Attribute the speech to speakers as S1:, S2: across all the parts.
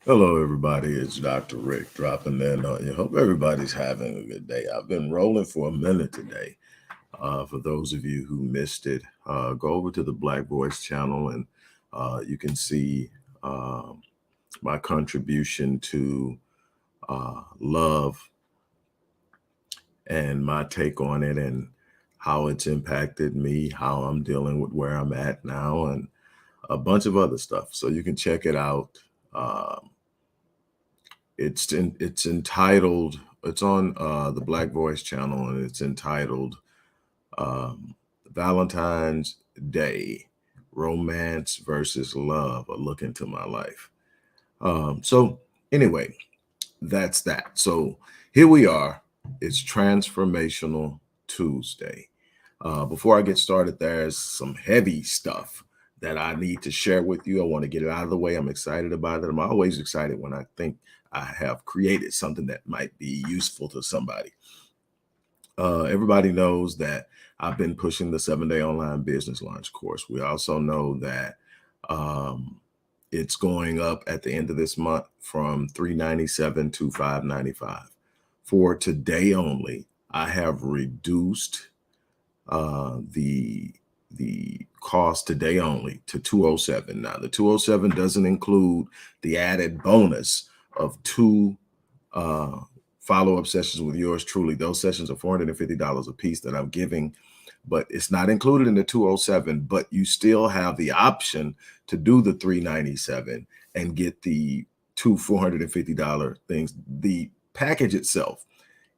S1: Hello, everybody. It's Dr. Rick dropping in on you. Hope everybody's having a good day. I've been rolling for a minute today. For those of you who missed it, go over to the Black Voice channel and you can see my contribution to love and my take on it and how it's impacted me, how I'm dealing with where I'm at now, and a bunch of other stuff. So you can check it out. Um, it's entitled. It's on the Black Voice channel, and it's entitled um, "Valentine's Day: Romance versus Love: A Look into My Life." So anyway, that's that. So here we are. It's Transformational Tuesday. Before I get started, there's some heavy stuff that I need to share with you. I want to get it out of the way. I'm excited about it. I'm always excited when I think I have created something that might be useful to somebody. Everybody knows that I've been pushing the 7-day online business launch course. We also know that um, it's going up at the end of this month from $397 to $595. For today only, I have reduced the cost today only to 207. Now the 207 doesn't include the added bonus of two uh, follow-up sessions with yours truly. Those sessions are $450 a piece that I'm giving, but it's not included in the 207. But you still have the option to do the 397 and get the two $450 things. The package itself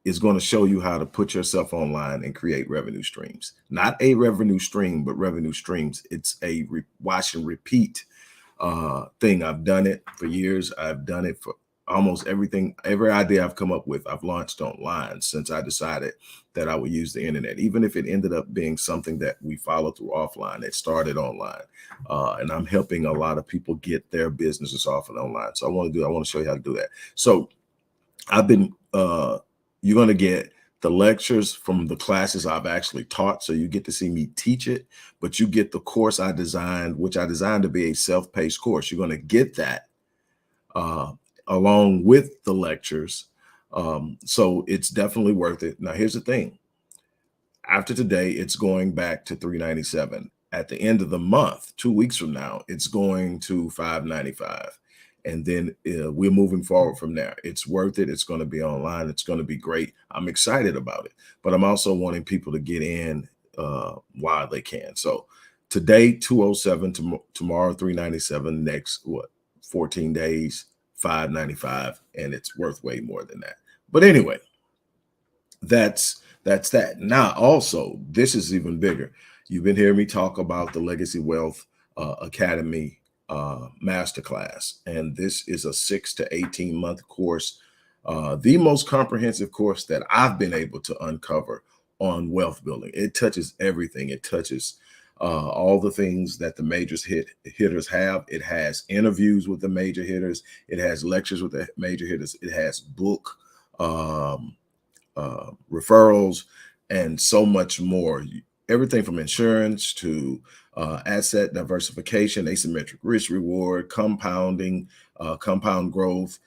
S1: is going to show you how to put yourself online and create revenue streams. Not a revenue stream, but revenue streams. It's a watch and repeat thing. I've done it for years. I've done it for almost everything. Every idea I've come up with, I've launched online since I decided that I would use the internet. Even if it ended up being something that we follow through offline, it started online. And I'm helping a lot of people get their businesses off and online. So I want to show you how to do that. So I've been you're going to get the lectures from the classes I've actually taught. So you get to see me teach it, but you get the course I designed, which I designed to be a self-paced course. You're going to get that uh, along with the lectures. So it's definitely worth it. Now, here's the thing. After today, it's going back to $397. At the end of the month, 2 weeks from now, it's going to $595. And then we're moving forward from there. It's worth it. It's going to be online. It's going to be great. I'm excited about it, but I'm also wanting people to get in while they can. So today, 207, tomorrow, 397, next, 14 days, 595, and it's worth way more than that. But anyway, that's that. Now, also, this is even bigger. You've been hearing me talk about the Legacy Wealth Academy masterclass, and this is a 6 to 18 month course, the most comprehensive course that I've been able to uncover on wealth building. It touches everything. It touches all the things that the hitters have. It has interviews with the major hitters. It has lectures with the major hitters. It has book referrals, and so much more. Everything from insurance to asset diversification, asymmetric risk reward, compounding, compound growth,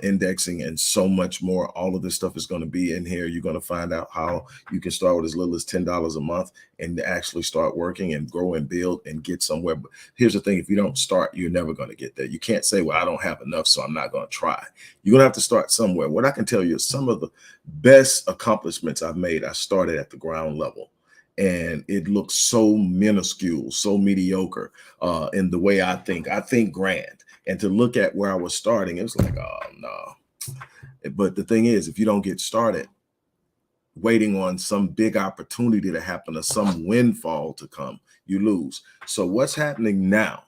S1: indexing, and so much more. All of this stuff is going to be in here. You're going to find out how you can start with as little as $10 a month and actually start working and grow and build and get somewhere. But here's the thing. If you don't start, you're never going to get there. You can't say, well, I don't have enough, so I'm not going to try. You're going to have to start somewhere. What I can tell you is some of the best accomplishments I've made, I started at the ground level. And it looks so minuscule, so mediocre in the way I think. I think grand. And to look at where I was starting, it was like, oh, no. But the thing is, if you don't get started waiting on some big opportunity to happen or some windfall to come, you lose. So what's happening now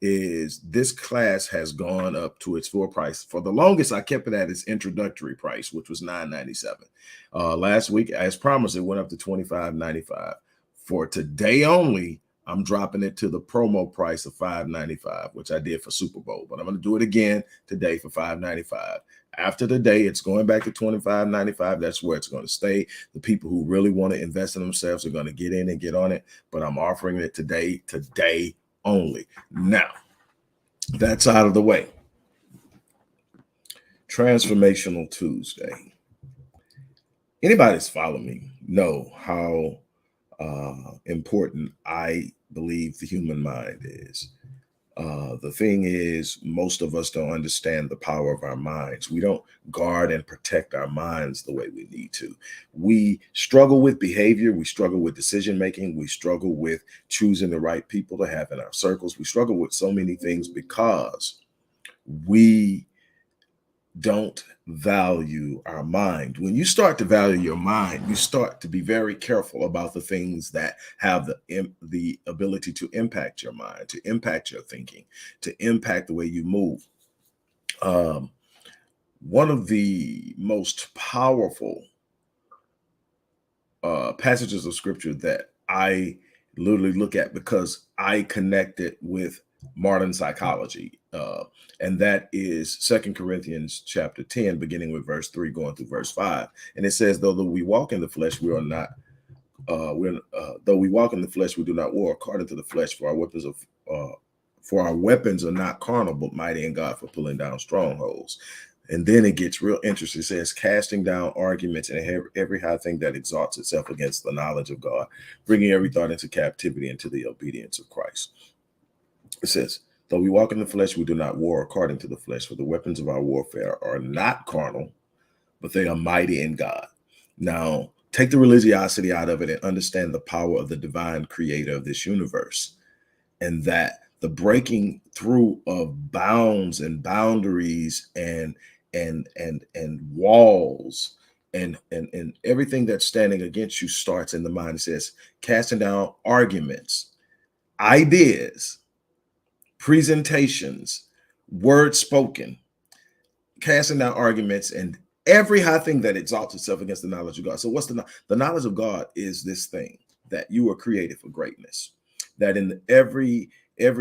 S1: is this class has gone up to its full price. For the longest, I kept it at its introductory price, which was $997. Last week, as promised, it went up to $25.95. For today only, I'm dropping it to the promo price of $595, which I did for Super Bowl. But I'm going to do it again today for $595. After the day, it's going back to $25.95. That's where it's going to stay. The people who really want to invest in themselves are going to get in and get on it. But I'm offering it today only. Now, that's out of the way. Transformational Tuesday. Anybody that's followed me know how important I believe the human mind is. The thing is, most of us don't understand the power of our minds. We don't guard and protect our minds the way we need to. We struggle with behavior. We struggle with decision making. We struggle with choosing the right people to have in our circles. We struggle with so many things because we don't value our mind. When you start to value your mind, you start to be very careful about the things that have the ability to impact your mind, to impact your thinking, to impact the way you move. One of the most powerful passages of scripture that I literally look at because I connect it with modern psychology. And that is 2 Corinthians chapter 10, beginning with verse 3, going through verse 5. And it says, though we walk in the flesh, we are not, though we walk in the flesh, we do not war according to the flesh, for our weapons are not carnal, but mighty in God for pulling down strongholds. And then it gets real interesting. It says, casting down arguments and every high thing that exalts itself against the knowledge of God, bringing every thought into captivity into the obedience of Christ. It says, though we walk in the flesh, we do not war according to the flesh, for the weapons of our warfare are not carnal, but they are mighty in God. Now, take the religiosity out of it and understand the power of the divine creator of this universe, and that the breaking through of bounds and boundaries and walls and everything that's standing against you starts in the mind. It says, casting down arguments, ideas, presentations, words spoken, casting down arguments and every high thing that exalts itself against the knowledge of God. So what's the knowledge of God? Is this thing that you were created for greatness, that in every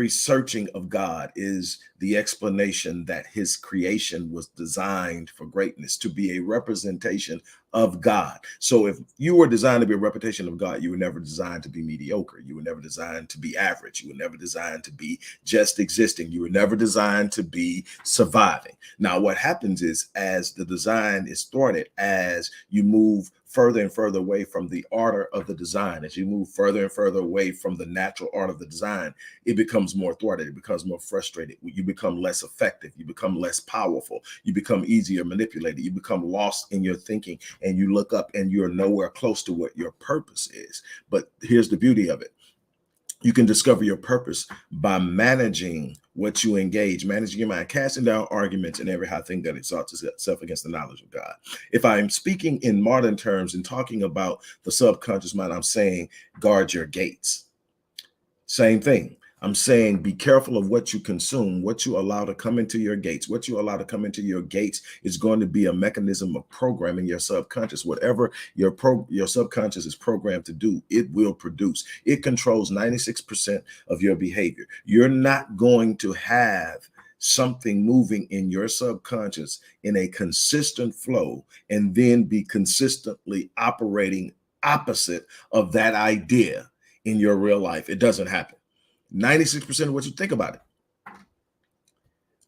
S1: searching of God is the explanation that his creation was designed for greatness, to be a representation of God. So if you were designed to be a representation of God, you were never designed to be mediocre. You were never designed to be average. You were never designed to be just existing. You were never designed to be surviving. Now, what happens is, as the design is thwarted, as you move further and further away from the order of the design, as you move further and further away from the natural order of the design, it becomes more thwarted. It becomes more frustrated. You become less effective. You become less powerful. You become easier manipulated. You become lost in your thinking, and you look up and you're nowhere close to what your purpose is. But here's the beauty of it. You can discover your purpose by managing what you engage, managing your mind, casting down arguments and every high thing that exalts itself against the knowledge of God. If I'm speaking in modern terms and talking about the subconscious mind, I'm saying guard your gates. Same thing. I'm saying be careful of what you consume, what you allow to come into your gates. What you allow to come into your gates is going to be a mechanism of programming your subconscious. Whatever your subconscious is programmed to do, it will produce. It controls 96% of your behavior. You're not going to have something moving in your subconscious in a consistent flow and then be consistently operating opposite of that idea in your real life. It doesn't happen. 96% of what you think about it.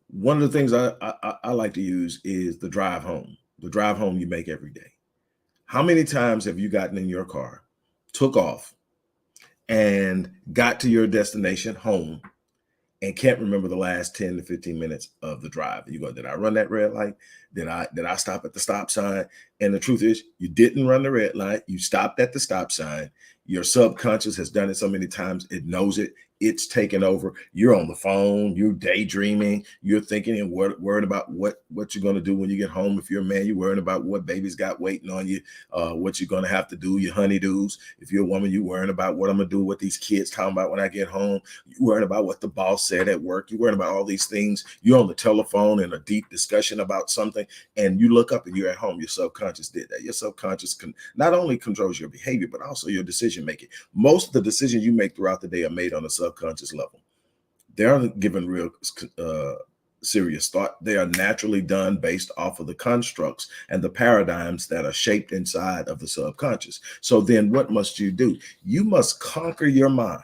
S1: One of the things I like to use is the drive home you make every day. How many times have you gotten in your car, took off, and got to your destination home and can't remember the last 10 to 15 minutes of the drive? You go, did I run that red light? Did I stop at the stop sign? And the truth is, you didn't run the red light. You stopped at the stop sign. Your subconscious has done it so many times. It knows it. It's taken over. You're on the phone. You're daydreaming. You're thinking and worried about what you're going to do when you get home. If you're a man, you're worrying about what baby's got waiting on you, what you're going to have to do, your honeydews. If you're a woman, you're worrying about what I'm going to do, what these kids talking about when I get home. You're worrying about what the boss said at work. You're worrying about all these things. You're on the telephone in a deep discussion about something, and you look up and you're at home. Your subconscious did that. Your subconscious not only controls your behavior, but also your decision making. Most of the decisions you make throughout the day are made on a subconscious level. They aren't given real serious thought. They are naturally done based off of the constructs and the paradigms that are shaped inside of the subconscious. So then what must you do? You must conquer your mind.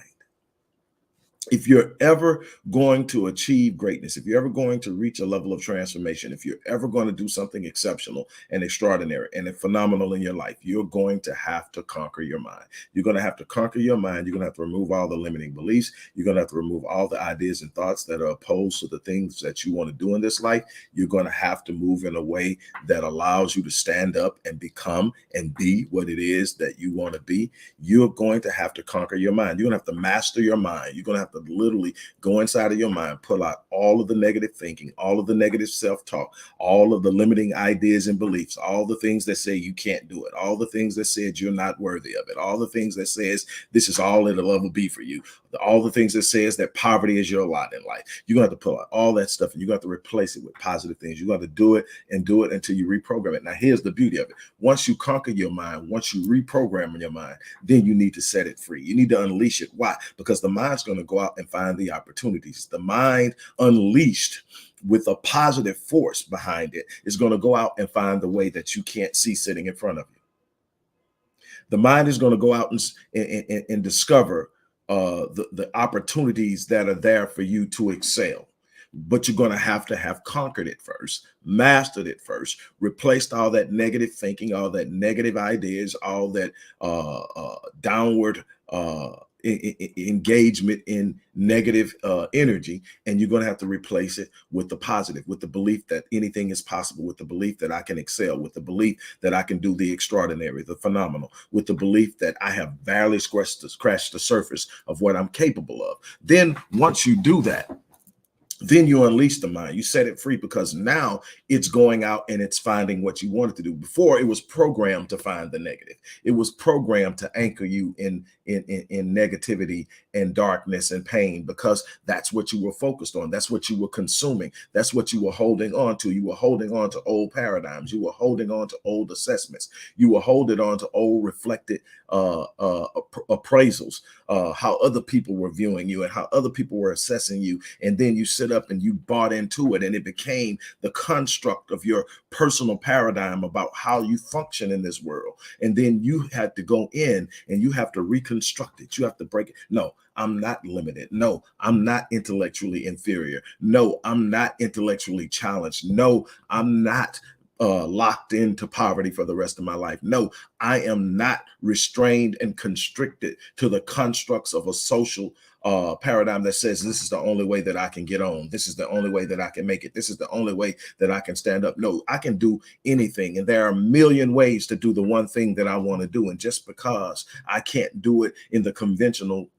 S1: If you're ever going to achieve greatness, if you're ever going to reach a level of transformation, if you're ever going to do something exceptional and extraordinary and phenomenal in your life, you're going to have to conquer your mind. You're going to have to conquer your mind. You're going to have to remove all the limiting beliefs. You're going to have to remove all the ideas and thoughts that are opposed to the things that you want to do in this life. You're going to have to move in a way that allows you to stand up and become and be what it is that you want to be. You're going to have to conquer your mind. You're going to have to master your mind. You're going to have to literally go inside of your mind, pull out all of the negative thinking, all of the negative self-talk, all of the limiting ideas and beliefs, all the things that say you can't do it, all the things that said you're not worthy of it, all the things that says this is all it'll ever be for you, all the things that says that poverty is your lot in life. You're going to have to pull out all that stuff and you're going to have to replace it with positive things. You're going to do it and do it until you reprogram it. Now, here's the beauty of it. Once you conquer your mind, once you reprogram in your mind, then you need to set it free. You need to unleash it. Why? Because the mind's going to go out and find the opportunities. The mind unleashed with a positive force behind it is going to go out and find the way that you can't see sitting in front of you. The mind is going to go out and discover the opportunities that are there for you to excel. But you're going to have conquered it first, mastered it first, replaced all that negative thinking, all that negative ideas, all that downward engagement in negative energy, and you're going to have to replace it with the positive, with the belief that anything is possible, with the belief that I can excel, with the belief that I can do the extraordinary, the phenomenal, with the belief that I have barely scratched the surface of what I'm capable of. Then once you do that, then you unleash the mind. You set it free because now it's going out and it's finding what you wanted to do. Before, it was programmed to find the negative. It was programmed to anchor you in negativity and darkness and pain, because that's what you were focused on. That's what you were consuming. That's what you were holding on to. You were holding on to old paradigms. You were holding on to old assessments. You were holding on to old reflected appraisals, how other people were viewing you and how other people were assessing you. And then you sit up and you bought into it, and it became the construct of your personal paradigm about how you function in this world. And then you had to go in and you have to reconstruct it. You have to break it. No, I'm not limited. No, I'm not intellectually inferior. No, I'm not intellectually challenged. No, I'm not locked into poverty for the rest of my life. No, I am not restrained and constricted to the constructs of a social paradigm that says this is the only way that I can get on. This is the only way that I can make it. This is the only way that I can stand up. No, I can do anything. And there are a million ways to do the one thing that I want to do. And just because I can't do it in the conventional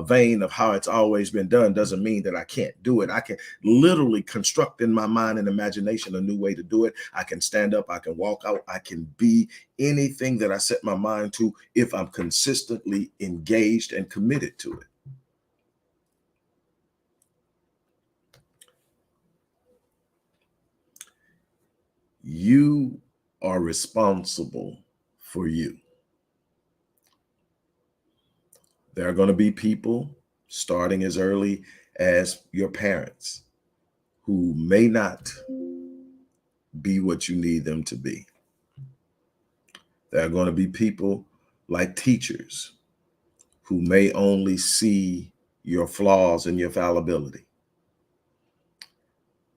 S1: vein of how it's always been done doesn't mean that I can't do it. I can literally construct in my mind and imagination a new way to do it. I can stand up, I can walk out, I can be anything that I set my mind to if I'm consistently engaged and committed to it. You are responsible for you. There are going to be people starting as early as your parents who may not be what you need them to be. There are going to be people like teachers who may only see your flaws and your fallibility.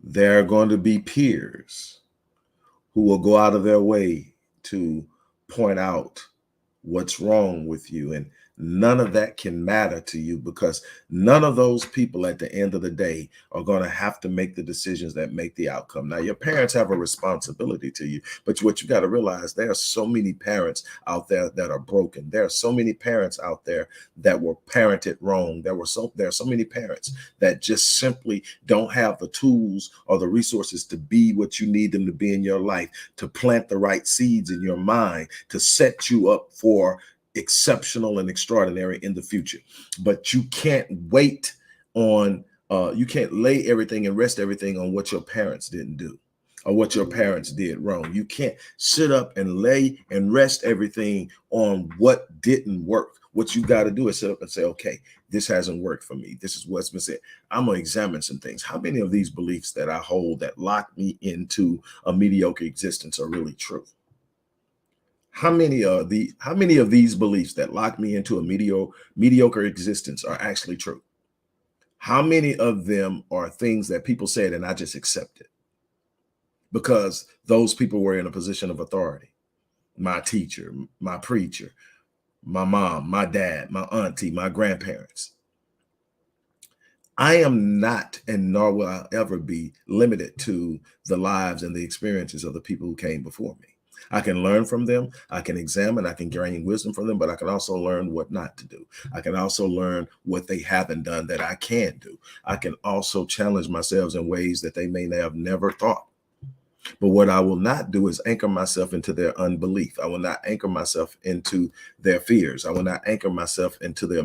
S1: There are going to be peers who will go out of their way to point out what's wrong with you. And none of that can matter to you, because none of those people at the end of the day are going to have to make the decisions that make the outcome. Now, your parents have a responsibility to you, but what you got to realize, there are so many parents out there that are broken. There are so many parents out there that were parented wrong. There are so many parents that just simply don't have the tools or the resources to be what you need them to be in your life, to plant the right seeds in your mind, to set you up for exceptional and extraordinary in the future. But you can't wait on, you can't lay everything and rest everything on what your parents didn't do or what your parents did wrong. You can't sit up and lay and rest everything on what didn't work. What you got to do is sit up and say, okay, this hasn't worked for me. This is what's been said. I'm going to examine some things. How many of these beliefs that I hold that lock me into a mediocre existence are really true? How many of these beliefs that lock me into a mediocre existence are actually true? How many of them are things that people said and I just accepted because those people were in a position of authority? My teacher, my preacher, my mom, my dad, my auntie, my grandparents. I am not, and nor will I ever be, limited to the lives and the experiences of the people who came before me. I can learn from them. I can examine. I can gain wisdom from them, but I can also learn what not to do. I can also learn what they haven't done that I can do. I can also challenge myself in ways that they may have never thought. But what I will not do is anchor myself into their unbelief. I will not anchor myself into their fears. I will not anchor myself into their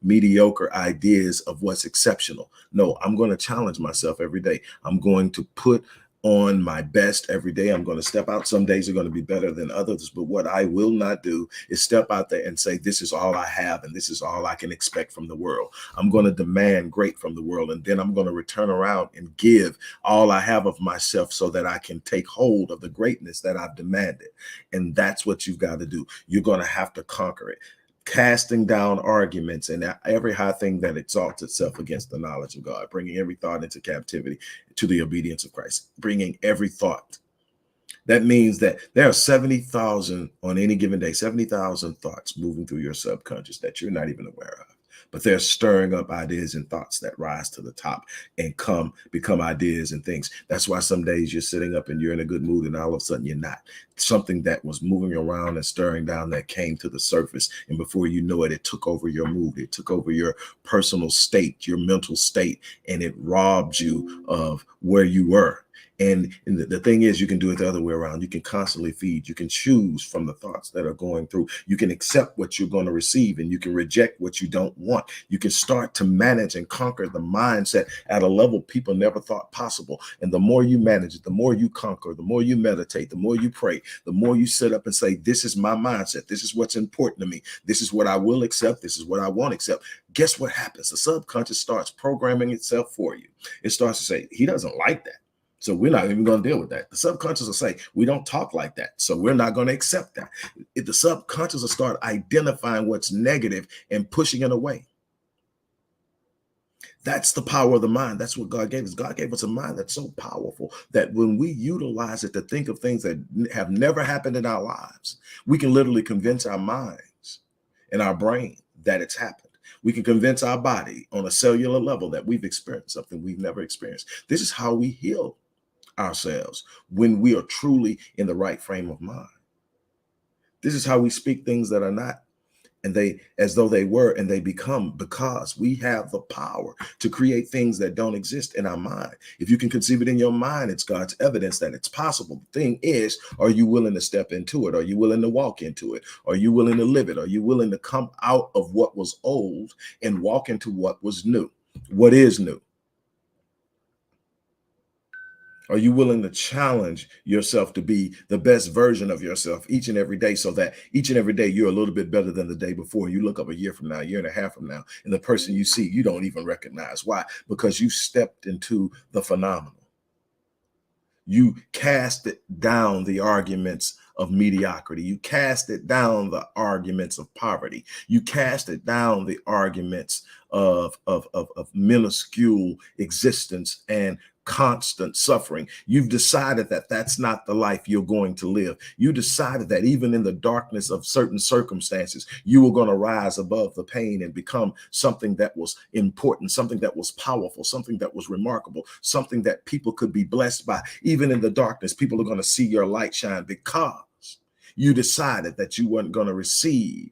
S1: mediocre ideas of what's exceptional. No, I'm going to challenge myself every day. I'm going to put on my best every day. I'm going to step out. Some days are going to be better than others. But what I will not do is step out there and say, this is all I have and this is all I can expect from the world. I'm going to demand great from the world. And then I'm going to return around and give all I have of myself so that I can take hold of the greatness that I've demanded. And that's what you've got to do. You're going to have to conquer it. Casting down arguments and every high thing that exalts itself against the knowledge of God, bringing every thought into captivity to the obedience of Christ, bringing every thought. That means that there are 70,000 on any given day, 70,000 thoughts moving through your subconscious that you're not even aware of. But they're stirring up ideas and thoughts that rise to the top and become ideas and things. That's why some days you're sitting up and you're in a good mood and all of a sudden you're not. Something that was moving around and stirring down that came to the surface. And before you know it, it took over your mood. It took over your personal state, your mental state, and it robbed you of where you were. And the thing is, you can do it the other way around. You can constantly feed. You can choose from the thoughts that are going through. You can accept what you're going to receive and you can reject what you don't want. You can start to manage and conquer the mindset at a level people never thought possible. And the more you manage it, the more you conquer, the more you meditate, the more you pray, the more you sit up and say, this is my mindset. This is what's important to me. This is what I will accept. This is what I won't accept. Guess what happens? The subconscious starts programming itself for you. It starts to say, he doesn't like that. So we're not even going to deal with that. The subconscious will say, we don't talk like that. So we're not going to accept that. If the subconscious will start identifying what's negative and pushing it away. That's the power of the mind. That's what God gave us. God gave us a mind that's so powerful that when we utilize it to think of things that have never happened in our lives, we can literally convince our minds and our brain that it's happened. We can convince our body on a cellular level that we've experienced something we've never experienced. This is how we heal ourselves when we are truly in the right frame of mind. This is how we speak things that are not and they as though they were and they become, because we have the power to create things that don't exist in our mind. If you can conceive it in your mind, it's God's evidence that it's possible. The thing is, are you willing to step into it? Are you willing to walk into it? Are you willing to live it? Are you willing to come out of what was old and walk into what was new? What is new? Are you willing to challenge yourself to be the best version of yourself each and every day so that each and every day you're a little bit better than the day before? You look up a year from now, a year and a half from now, and the person you see, you don't even recognize. Why? Because you stepped into the phenomenal. You cast it down the arguments of mediocrity. You cast it down the arguments of poverty. You cast it down the arguments of minuscule existence and constant suffering. You've decided that that's not the life you're going to live. You decided that even in the darkness of certain circumstances, you were going to rise above the pain and become something that was important, something that was powerful, something that was remarkable, something that people could be blessed by. Even in the darkness, people are going to see your light shine because you decided that you weren't going to receive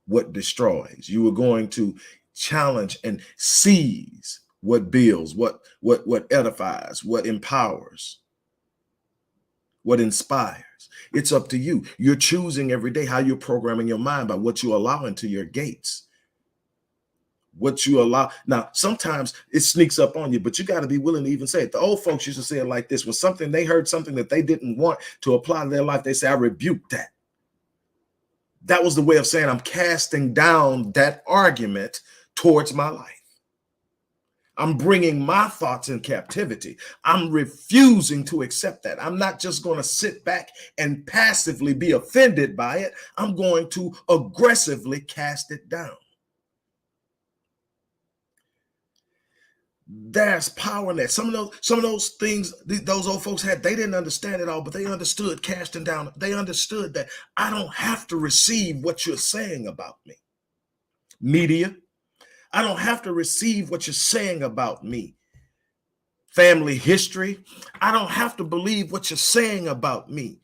S1: what destroys. You were going to challenge and seize what builds, what edifies, what empowers, what inspires. It's up to you. You're choosing every day how you're programming your mind by what you allow into your gates. What you allow. Now, sometimes it sneaks up on you, but you got to be willing to even say it. The old folks used to say it like this: when something they heard something that they didn't want to apply to their life, they say, I rebuke that. That was the way of saying I'm casting down that argument towards my life. I'm bringing my thoughts in captivity. I'm refusing to accept that. I'm not just going to sit back and passively be offended by it. I'm going to aggressively cast it down. There's power in that. Some of those things those old folks had, they didn't understand it all, but they understood casting down. They understood that I don't have to receive what you're saying about me. Media, I don't have to receive what you're saying about me. Family history, I don't have to believe what you're saying about me.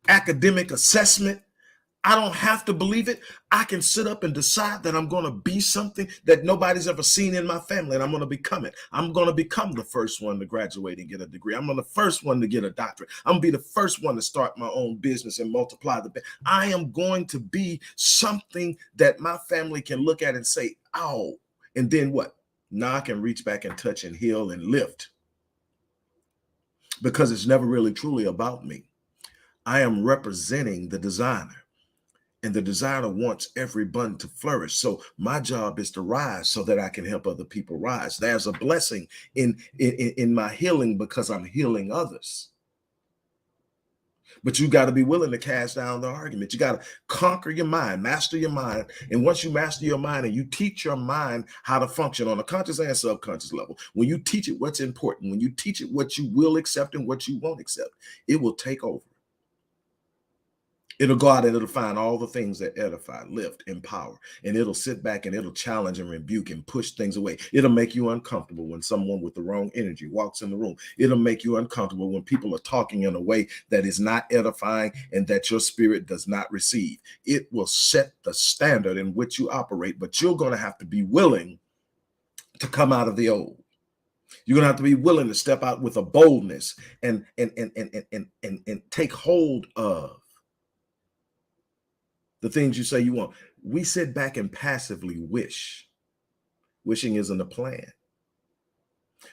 S1: Academic assessment, I don't have to believe it. I can sit up and decide that I'm going to be something that nobody's ever seen in my family, and I'm going to become it. I'm going to become the first one to graduate and get a degree. I'm the first one to get a doctorate. I'm going to be the first one to start my own business and multiply the. I am going to be something that my family can look at and say, "Oh," and then what? Now I can reach back and touch and heal and lift, because it's never really truly about me. I am representing the designer. And the designer wants every button to flourish. So my job is to rise so that I can help other people rise. There's a blessing in my healing because I'm healing others. But you got to be willing to cast down the argument. You got to conquer your mind, master your mind. And once you master your mind and you teach your mind how to function on a conscious and subconscious level, when you teach it what's important, when you teach it what you will accept and what you won't accept, it will take over. It'll go out and it'll find all the things that edify, lift, empower, and it'll sit back and it'll challenge and rebuke and push things away. It'll make you uncomfortable when someone with the wrong energy walks in the room. It'll make you uncomfortable when people are talking in a way that is not edifying and that your spirit does not receive. It will set the standard in which you operate, but you're going to have to be willing to come out of the old. You're going to have to be willing to step out with a boldness and take hold of the things you say you want. We sit back and passively wish. Wishing isn't a plan.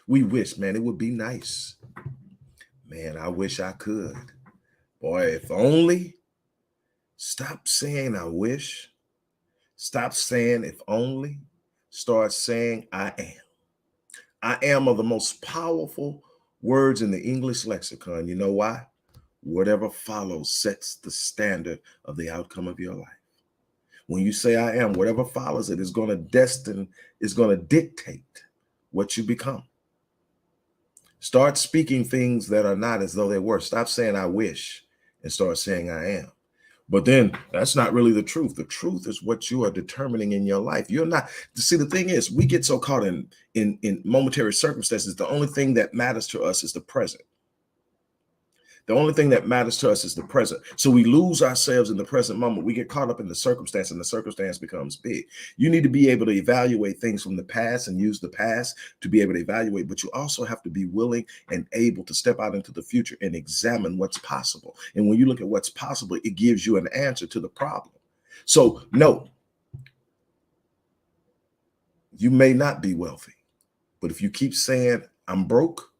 S1: We wish, man, it would be nice. Man, I wish I could. Boy, if only. Stop saying I wish. Stop saying if only. Start saying I am. I am are the most powerful words in the English lexicon. You know why? Whatever follows sets the standard of the outcome of your life. When you say I am, whatever follows it is going to dictate what you become. Start speaking things that are not as though they were. Stop saying I wish and start saying I am. But then that's not really the truth. The truth is what you are determining in your life. You're not. See, the thing is, we get so caught in momentary circumstances. The only thing that matters to us is the present. The only thing that matters to us is the present. So we lose ourselves in the present moment. We get caught up in the circumstance, and the circumstance becomes big. You need to be able to evaluate things from the past and use the past to be able to evaluate, but you also have to be willing and able to step out into the future and examine what's possible. And when you look at what's possible, it gives you an answer to the problem. So no, you may not be wealthy, but if you keep saying I'm broke,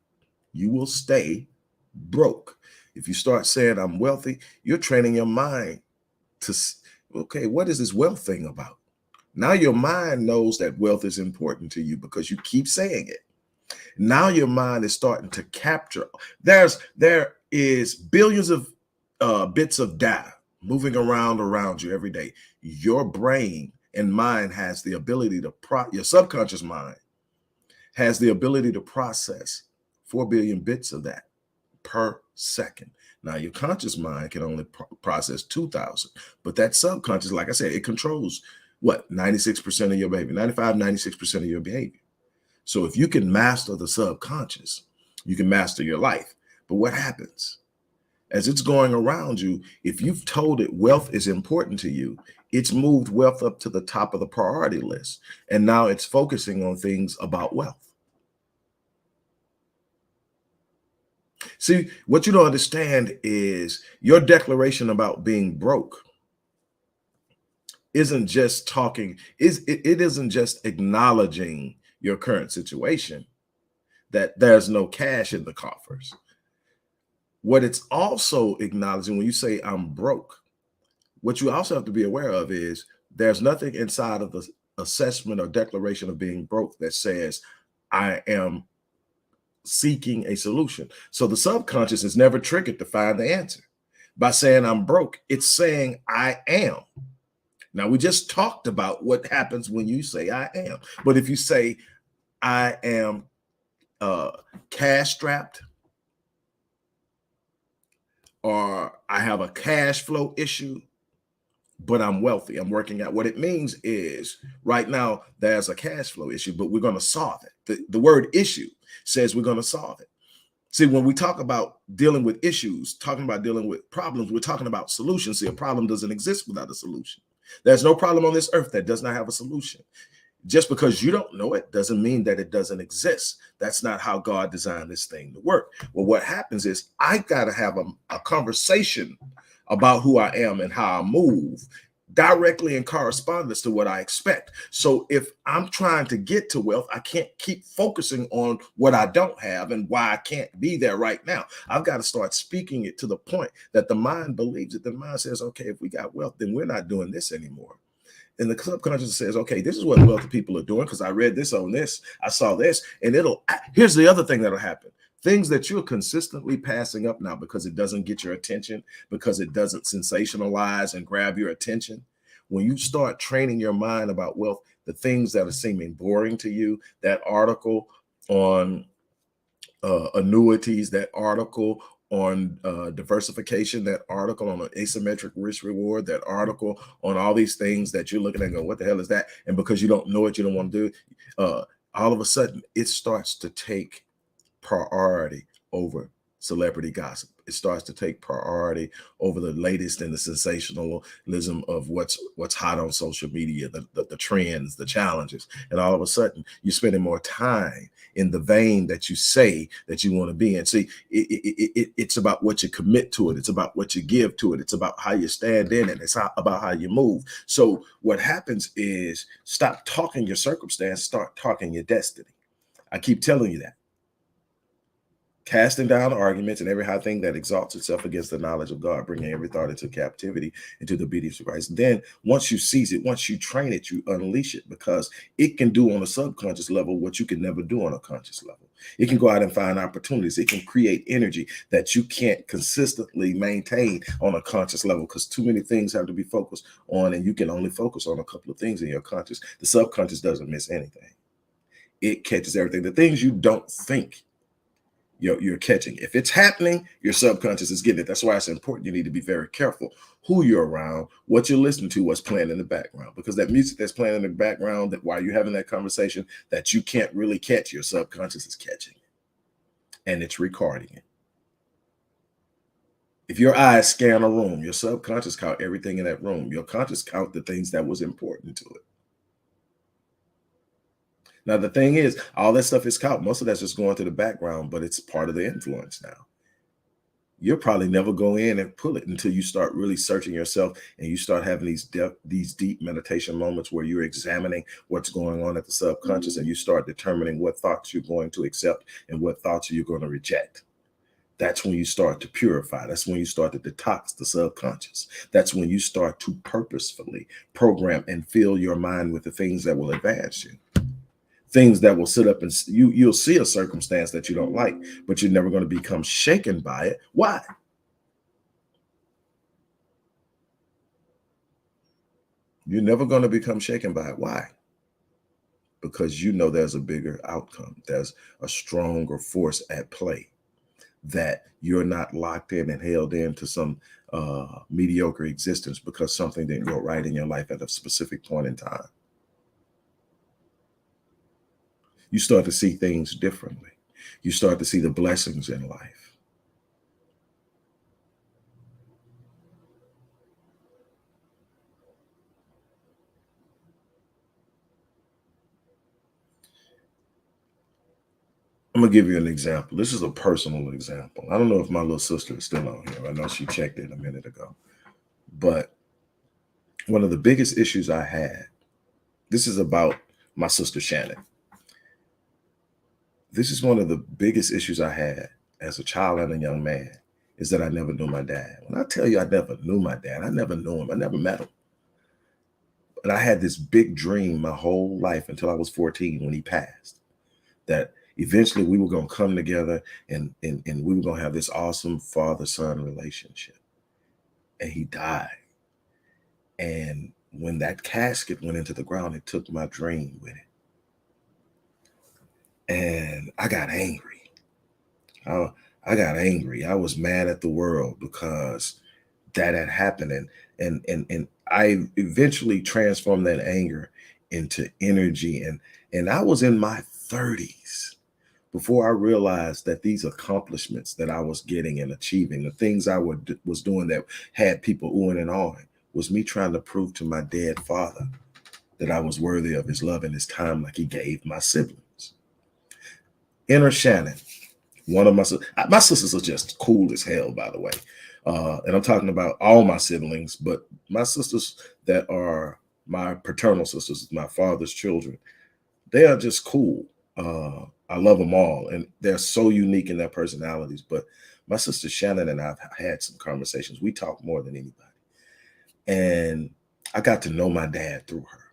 S1: you will stay broke. If you start saying I'm wealthy, you're training your mind to, okay, what is this wealth thing about? Now your mind knows that wealth is important to you because you keep saying it. Now your mind is starting to capture. There is billions of bits of data moving around you every day. Your brain and mind has the ability to your subconscious mind has the ability to process 4 billion bits of that per second. Now, your conscious mind can only process 2,000, but that subconscious, like I said, it controls what? 96% of your behavior, 95, 96% of your behavior. So if you can master the subconscious, you can master your life. But what happens? As it's going around you, if you've told it wealth is important to you, it's moved wealth up to the top of the priority list. And now it's focusing on things about wealth. See, what you don't understand is your declaration about being broke isn't just talking, it isn't just acknowledging your current situation, that there's no cash in the coffers. What it's also acknowledging when you say I'm broke, what you also have to be aware of is there's nothing inside of the assessment or declaration of being broke that says I am seeking a solution. So the subconscious is never triggered to find the answer. By saying I'm broke, it's saying I am. Now, we just talked about what happens when you say I am. But if you say I am cash strapped, or I have a cash flow issue, but I'm wealthy, I'm working out. What it means is right now there's a cash flow issue, but we're going to solve it. The word issue says we're going to solve it. See, when we talk about dealing with issues, talking about dealing with problems, we're talking about solutions. See, a problem doesn't exist without a solution. There's no problem on this earth that does not have a solution. Just because you don't know it doesn't mean that it doesn't exist. That's not how God designed this thing to work. Well, what happens is I got to have a conversation about who I am and how I move directly in correspondence to what I expect. So if I'm trying to get to wealth, I can't keep focusing on what I don't have and why I can't be there right now. I've got to start speaking it to the point that the mind believes it. The mind says, okay, if we got wealth, then we're not doing this anymore. And the subconscious says, okay, this is what wealthy people are doing because I read this on this, I saw this, and here's the other thing that'll happen. Things that you're consistently passing up now because it doesn't get your attention, because it doesn't sensationalize and grab your attention. When you start training your mind about wealth, the things that are seeming boring to you, that article on annuities, that article on diversification, that article on an asymmetric risk reward, that article on all these things that you're looking at and go, what the hell is that? And because you don't know it, you don't want to do it. All of a sudden, it starts to take priority over celebrity gossip. It starts to take priority over the latest in the sensationalism of what's hot on social media, the trends, the challenges. And all of a sudden, you're spending more time in the vein that you say that you want to be in. See, it's about what you commit to it. It's about what you give to it. It's about how you stand in it. It's about how you move. So what happens is stop talking your circumstance, start talking your destiny. I keep telling you that. Casting down arguments and every high thing that exalts itself against the knowledge of God, bringing every thought into captivity into the obedience of Christ. And then once you seize it, once you train it, you unleash it, because it can do on a subconscious level what you can never do on a conscious level. It can go out and find opportunities. It can create energy that you can't consistently maintain on a conscious level because too many things have to be focused on, and you can only focus on a couple of things in your conscious. The subconscious doesn't miss anything. It catches everything. The things you don't think you're catching. If it's happening, your subconscious is getting it. That's why it's important. You need to be very careful who you're around, what you're listening to, what's playing in the background, because that music that's playing in the background, that while you're having that conversation that you can't really catch, your subconscious is catching it and it's recording it. If your eyes scan a room, your subconscious count everything in that room. Your conscious count the things that was important to it. Now, the thing is, all that stuff is caught. Most of that's just going to the background, but it's part of the influence now. You'll probably never go in and pull it until you start really searching yourself and you start having these deep meditation moments where you're examining what's going on at the subconscious, and you start determining what thoughts you're going to accept and what thoughts you're going to reject. That's when you start to purify. That's when you start to detox the subconscious. That's when you start to purposefully program and fill your mind with the things that will advance you. Things that will sit up and you'll see a circumstance that you don't like, but you're never going to become shaken by it. Why? You're never going to become shaken by it. Why? Because you know there's a bigger outcome. There's a stronger force at play, that you're not locked in and held into some mediocre existence because something didn't go right in your life at a specific point in time. You start to see things differently. You start to see the blessings in life. I'm going to give you an example. This is a personal example. I don't know if my little sister is still on here. I know she checked in a minute ago. But one of the biggest issues I had, this is about my sister Shannon. This is one of the biggest issues I had as a child and a young man, is that I never knew my dad. When I tell you I never knew my dad, I never knew him. I never met him. But I had this big dream my whole life until I was 14 when he passed. that eventually we were going to come together and we were going to have this awesome father-son relationship. And he died. And when that casket went into the ground, it took my dream with it. And I got angry. I got angry. I was mad at the world because that had happened. And I eventually transformed that anger into energy. And I was in my 30s before I realized that these accomplishments that I was getting and achieving, the things I was doing that had people oohing and awing, was me trying to prove to my dead father that I was worthy of his love and his time like he gave my siblings. Enter Shannon, one of my sisters are just cool as hell, by the way. And I'm talking about all my siblings, but my sisters that are my paternal sisters, my father's children, they are just cool. I love them all, and they're so unique in their personalities. But my sister Shannon and I've had some conversations. We talk more than anybody. And I got to know my dad through her.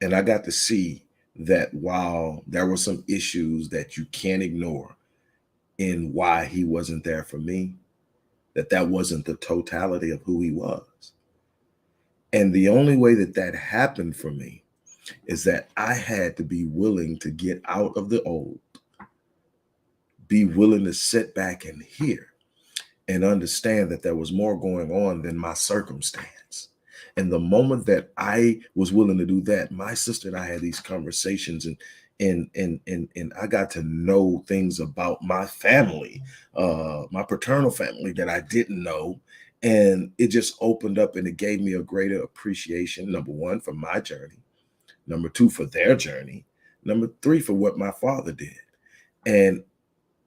S1: And I got to see that while there were some issues that you can't ignore in why he wasn't there for me, that wasn't the totality of who he was. And the only way that happened for me is that I had to be willing to get out of the old, be willing to sit back and hear and understand that there was more going on than my circumstance. And the moment that I was willing to do that, my sister and I had these conversations, and I got to know things about my family, my paternal family that I didn't know. And it just opened up and it gave me a greater appreciation, number one, for my journey, number two, for their journey, number three, for what my father did. And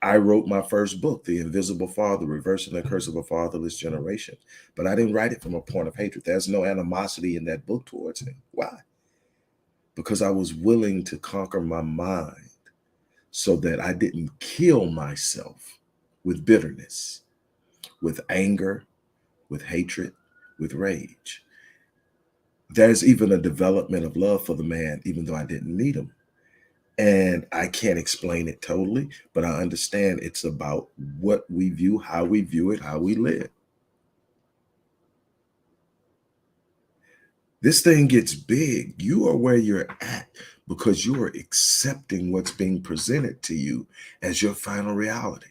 S1: I wrote my first book, The Invisible Father, Reversing the Curse of a Fatherless Generation. But I didn't write it from a point of hatred. There's no animosity in that book towards him. Why? Because I was willing to conquer my mind so that I didn't kill myself with bitterness, with anger, with hatred, with rage. There's even a development of love for the man, even though I didn't meet him. And I can't explain it totally, but I understand it's about what we view, how we view it, how we live. This thing gets big. You are where you're at because you are accepting what's being presented to you as your final reality.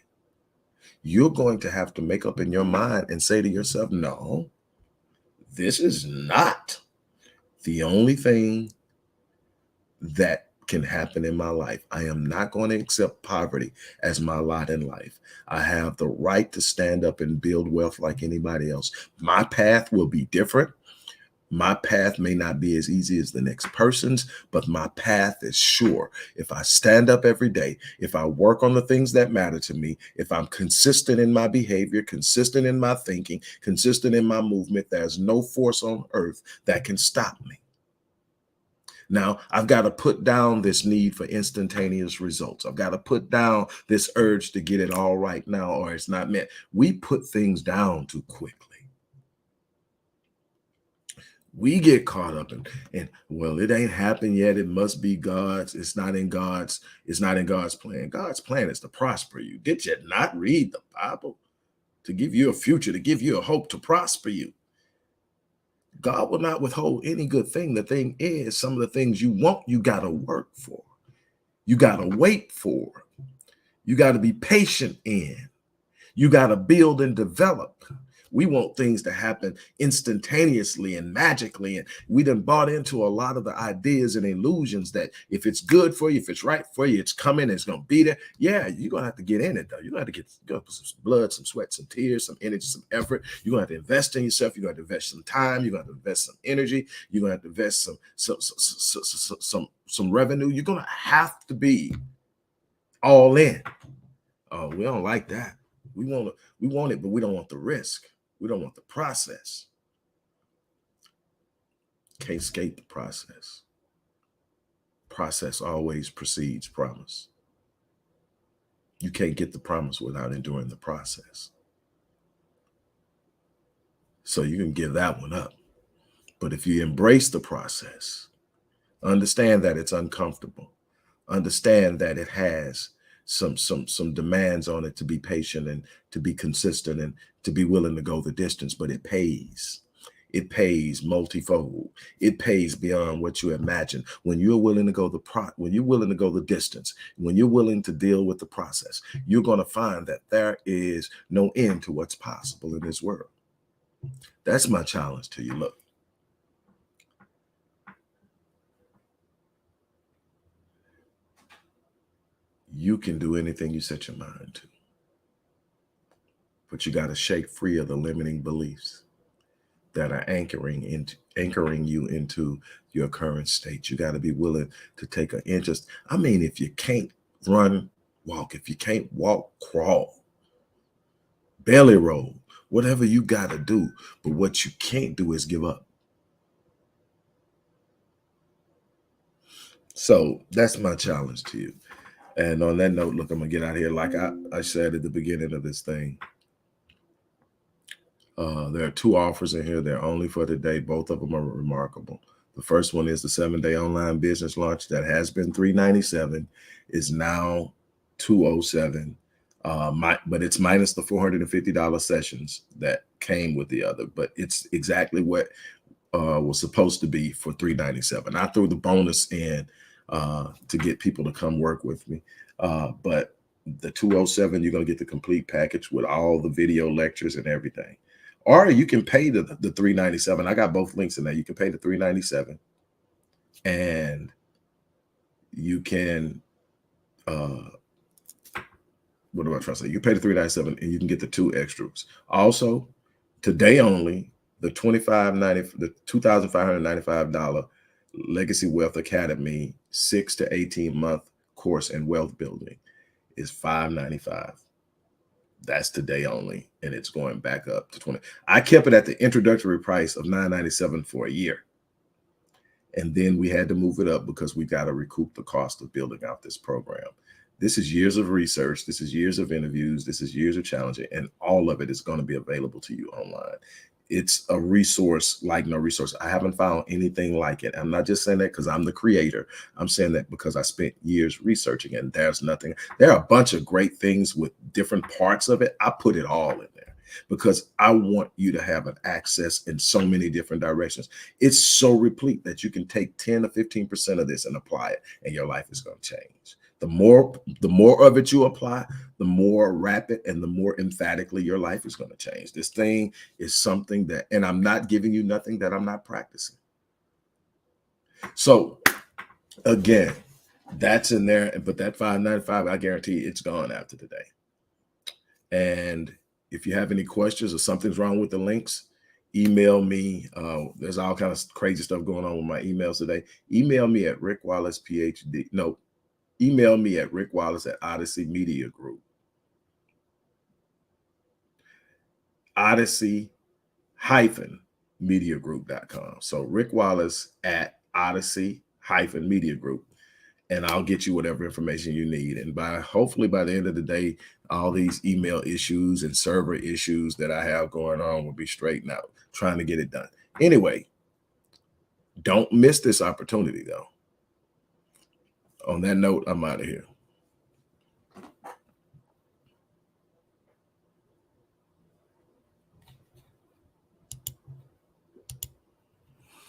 S1: You're going to have to make up in your mind and say to yourself, no, this is not the only thing that can happen in my life. I am not going to accept poverty as my lot in life. I have the right to stand up and build wealth like anybody else. My path will be different. My path may not be as easy as the next person's, but my path is sure. If I stand up every day, if I work on the things that matter to me, if I'm consistent in my behavior, consistent in my thinking, consistent in my movement, there's no force on earth that can stop me. Now, I've got to put down this need for instantaneous results. I've got to put down this urge to get it all right now, or it's not meant. We put things down too quickly. We get caught up in, well, it ain't happened yet. It must be God's. It's not in God's plan. God's plan is to prosper you. Did you not read the Bible? To give you a future, to give you a hope, to prosper you. God will not withhold any good thing. The thing is, some of the things you want, you got to work for. You got to wait for. You got to be patient in. You got to build and develop. We want things to happen instantaneously and magically. And we done bought into a lot of the ideas and illusions that if it's good for you, if it's right for you, it's coming, it's going to be there. Yeah, you're going to have to get in it, though. You're going to have to put some blood, some sweat, some tears, some energy, some effort. You're going to have to invest in yourself. You're going to have to invest some time. You're going to have to invest some energy. You're going to have to invest some revenue. You're going to have to be all in. Oh, we don't like that. We want it, but we don't want the risk. We don't want the process. Can't escape the process. Process always precedes promise. You can't get the promise without enduring the process. So you can give that one up. But if you embrace the process, understand that it's uncomfortable. understand that it has some demands on it to be patient and to be consistent and to be willing to go the distance, but it pays. It pays multifold. It pays beyond what you imagine. When you're willing to go when you're willing to go the distance, when you're willing to deal with the process, you're going to find that there is no end to what's possible in this world. That's my challenge to you. Look, you can do anything you set your mind to, but you got to shake free of the limiting beliefs that are anchoring you into your current state. You got to be willing to take an interest. I mean, if you can't run, walk. If you can't walk, crawl, belly roll, whatever you got to do. But what you can't do is give up. So that's my challenge to you. And on that note, look, I'm gonna get out of here. Like I said at the beginning of this thing, there are 2 offers in here. They're only for today. Both of them are remarkable. The first one is the 7-day online business launch that has been $397, is now $207. But it's minus the $450 sessions that came with the other. But it's exactly what was supposed to be for $397. I threw the bonus in to get people to come work with me. But the 207, you're going to get the complete package with all the video lectures and everything. Or you can pay the $397. I got both links in there. You can pay the $397 and you can what am I trying to say? You pay the $397 and you can get the 2 extras. Also, today only, the $2,595 Legacy Wealth Academy 6 to 18-month course in wealth building is $595. That's today only, and it's going back up to $20. I kept it at the introductory price of $997 for a year. And then we had to move it up because we got to recoup the cost of building out this program. This is years of research. This is years of interviews. This is years of challenging, and all of it is going to be available to you online. It's a resource like no resource. I haven't found anything like it. I'm not just saying that because I'm the creator. I'm saying that because I spent years researching, and there's nothing. There are a bunch of great things with different parts of it. I put it all in there because I want you to have an access in so many different directions. It's so replete that you can take 10 or 15% of this and apply it, and your life is going to change. The more of it you apply, the more rapid and the more emphatically your life is going to change. This thing is something that, and I'm not giving you nothing that I'm not practicing. So again, that's in there, but that $595, I guarantee it's gone after today. And if you have any questions or something's wrong with the links, email me. There's all kinds of crazy stuff going on with my emails today. Email me at Rick Wallace, ph.d. No, email me at Rick Wallace at Odyssey Media Group. Odyssey-mediagroup.com. So Rick Wallace at Odyssey-Media Group. And I'll get you whatever information you need. And hopefully by the end of the day, all these email issues and server issues that I have going on will be straightened out, trying to get it done. Anyway, don't miss this opportunity though. On that note, I'm out of here.